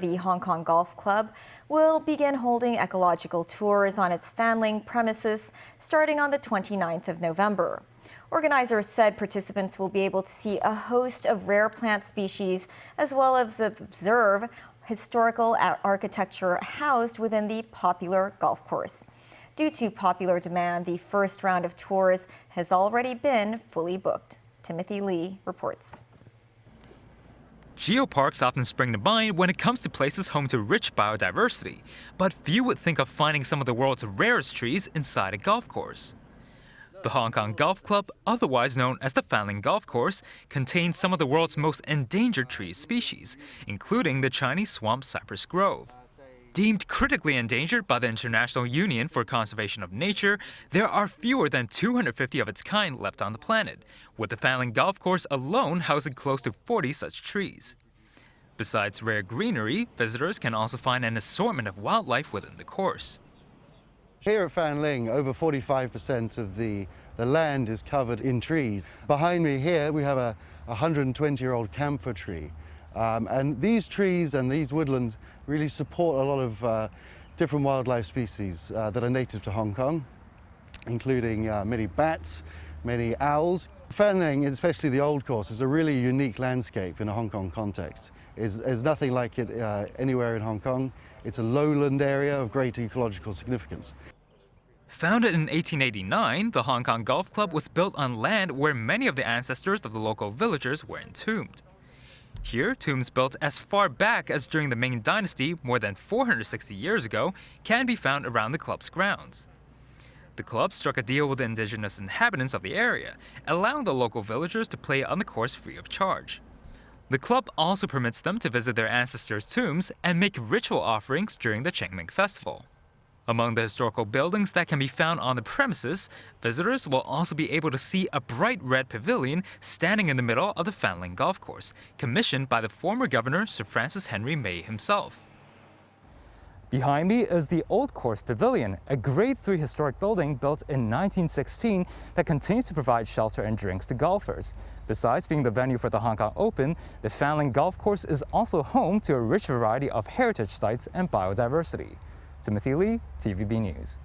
The Hong Kong Golf Club will begin holding ecological tours on its Fanling premises starting on the 29th of November. Organizers said participants will be able to see a host of rare plant species as well as observe historical architecture housed within the popular golf course. Due to popular demand, the first round of tours has already been fully booked. Timothy Lee reports. Geoparks often spring to mind when it comes to places home to rich biodiversity, but few would think of finding some of the world's rarest trees inside a golf course. The Hong Kong Golf Club, otherwise known as the Fanling Golf Course, contains some of the world's most endangered tree species, including the Chinese swamp cypress grove. Deemed critically endangered by the International Union for Conservation of Nature, there are fewer than 250 of its kind left on the planet, with the Fanling Golf Course alone housing close to 40 such trees. Besides rare greenery, visitors can also find an assortment of wildlife within the course. Here at Fanling, over 45% of the land is covered in trees. Behind me here, we have a 120-year-old camphor tree. And these trees and these woodlands really support a lot of different wildlife species that are native to Hong Kong, including many bats, many owls. Fanling, especially the old course, is a really unique landscape in a Hong Kong context. There's nothing like it anywhere in Hong Kong. It's a lowland area of great ecological significance. Founded in 1889, the Hong Kong Golf Club was built on land where many of the ancestors of the local villagers were entombed. Here, tombs built as far back as during the Ming Dynasty more than 460 years ago can be found around the club's grounds. The club struck a deal with the indigenous inhabitants of the area, allowing the local villagers to play on the course free of charge. The club also permits them to visit their ancestors' tombs and make ritual offerings during the Qingming festival. Among the historical buildings that can be found on the premises, visitors will also be able to see a bright red pavilion standing in the middle of the Fanling Golf Course, commissioned by the former governor Sir Francis Henry May himself. Behind me is the Old Course Pavilion, a Grade 3 historic building built in 1916 that continues to provide shelter and drinks to golfers. Besides being the venue for the Hong Kong Open, the Fanling Golf Course is also home to a rich variety of heritage sites and biodiversity. Timothy Lee, TVB News.